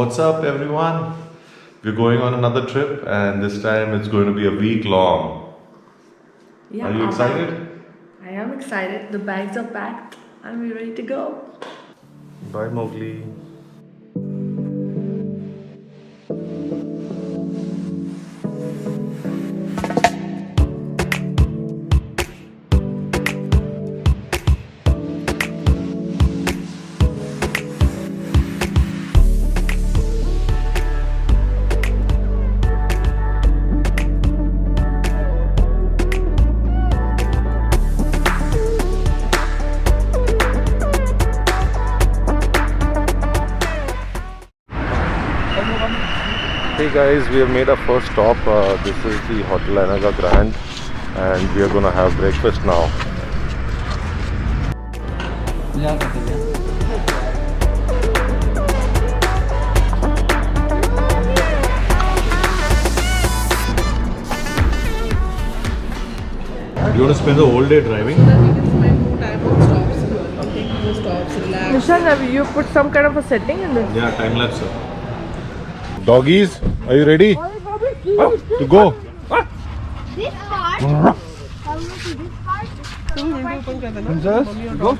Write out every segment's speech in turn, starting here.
What's up, everyone? We're going on another trip, and this time it's going to be a week long. Yeah, Are you excited? I am excited. The bags are packed and we're ready to go. Bye, Mowgli. Hey guys, we have made our first stop. This is the Hotel Anaga Grand, and we are gonna have breakfast now. You want to spend the whole day driving? Nishan, you put some kind of a setting in this? Yeah, time lapse. Doggies, are you ready to go? This part. How to this part? Princess, go.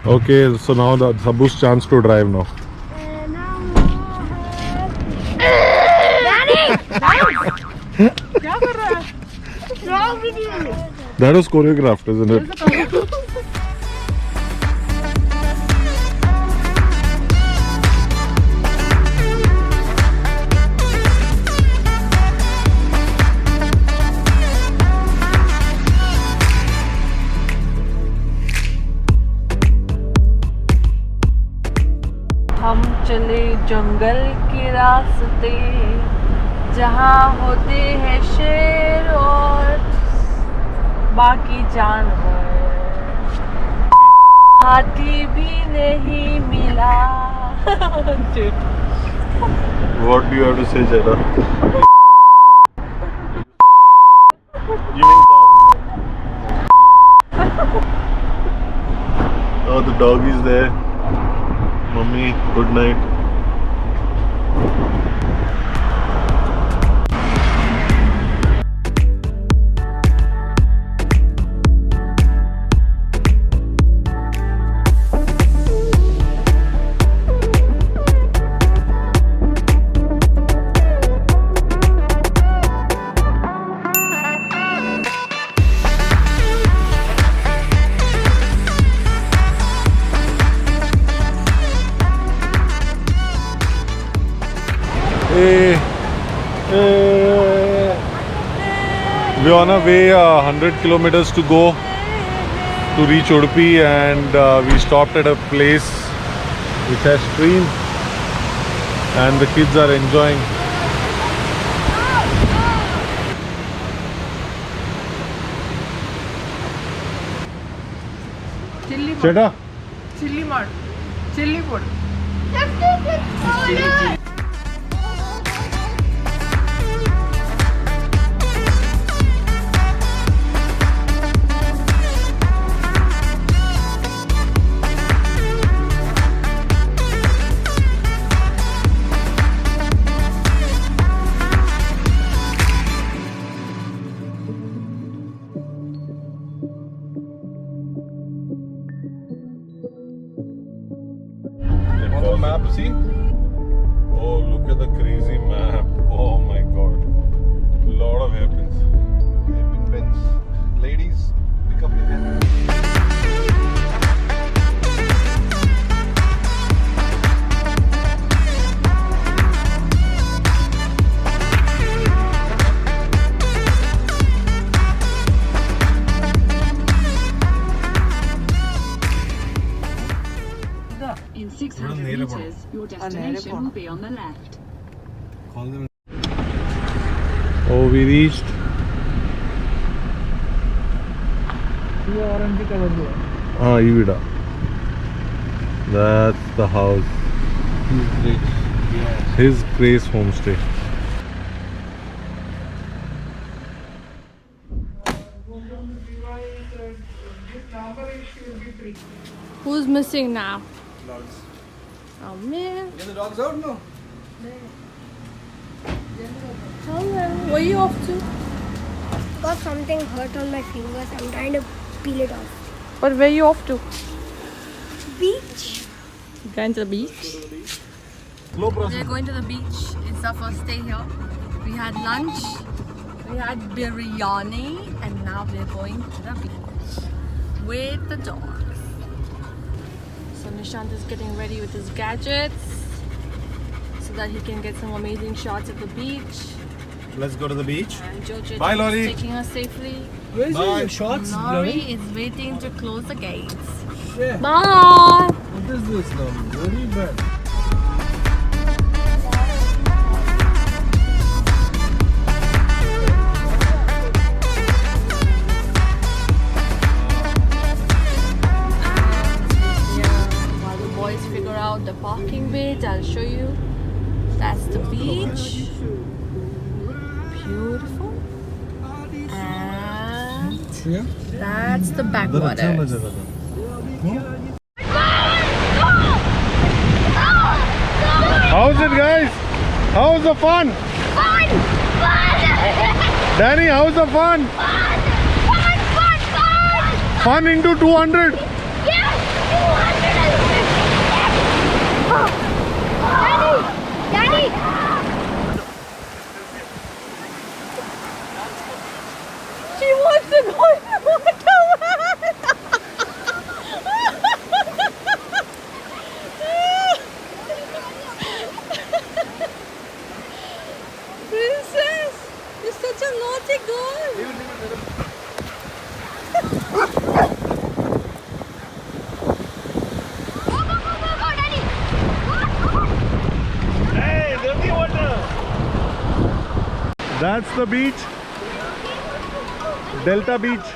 Okay, so now the Sabu's chance to drive now. Daddy! What's wrong with you? That was choreographed, isn't it? हम चले जंगल के रास्ते जहाँ होते हैं शेर और बाकी जानवर हाथी भी नहीं मिला What do you have to say, Jada? Oh, the dog is there. Mummy, good night. We're on our way 100 kilometers to go to reach Udupi, and we stopped at a place which has stream, and the kids are enjoying. Cheda? Chilli mod. Chilli food. Map, see? Oh, look at the crazy map. Oh my god. Lot of hairpins. Hairpin pins. Ladies, pick up your hairpins. In 600 meters, your destination will be on the left. Oh, we reached. Evida. That's the house. His Grace Homestay. Who's missing now? Oh man. Get the dogs out now. Where are you off to? Got something hurt on my fingers. I'm trying to peel it off. But where are you off to? Beach. Going to the beach. Slow We are process. going to the beach. It's our first day here. We had lunch. We had biryani, and now we're going to the beach with the dogs. So Nishant is getting ready with his gadgets so that he can get some amazing shots at the beach. Let's go to the beach. And Jojo Bye, is Lori. taking us safely. Where's Bye. your shorts, Lori is waiting to close the gates. Yeah. Bye! What is this now? Very bad. While the boys figure out the parking bit, I'll show you. That's the beach. Beautiful. And Yeah. that's the backwaters. How's it, guys? How's the fun? Fun! Danny, how's the fun? Fun! Fun into 200. Yes! 200! Daddy! She wants to go in the water. Princess, you're such a naughty girl. Go, Daddy! That's the beach. Delta Beach.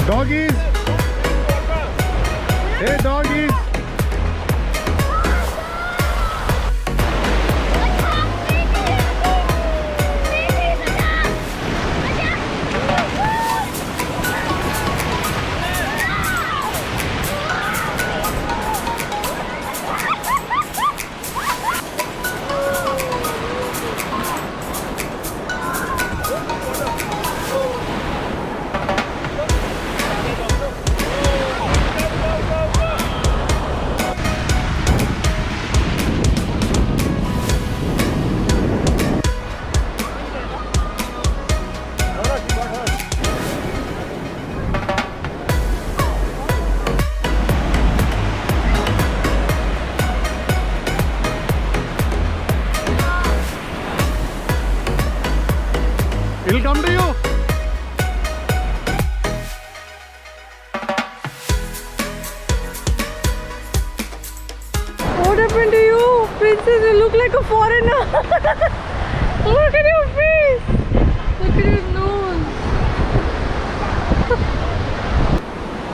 Doggies. Hey, doggies. It'll come to you. What happened to you? Princess, you look like a foreigner. Look at your face. Look at your nose.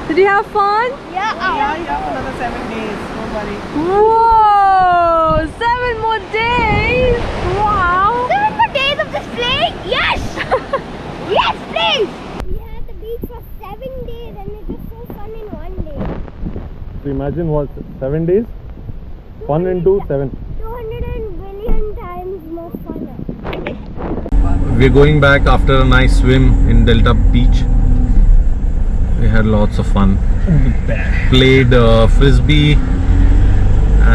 Did you have fun? Yeah, Yeah, another 7 days. Don't worry. Whoa! 7 more days! Wow! 7 more days of this play? Yes! Yes, please! We had the beach for 7 days and it was so fun in 1 day. So imagine what, 7 days? Fun into 7. 200 billion times more fun. We're going back after a nice swim in Delta Beach. We had lots of fun. Played frisbee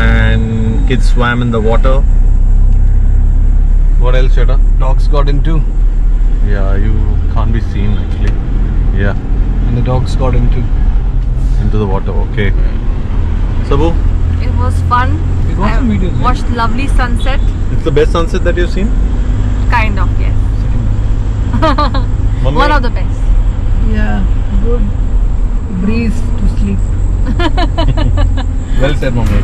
and kids swam in the water. What else, Sheta? Dogs got into. Yeah, you can't be seen actually. Yeah, And the dogs got into. into the water. Okay. Sabu, It was fun. We got some videos. Yeah? Watched lovely sunset. it's the best sunset that you've seen? Kind of, yes. Mummy? One of the best. Yeah, good breeze to sleep. Well said, Mummy.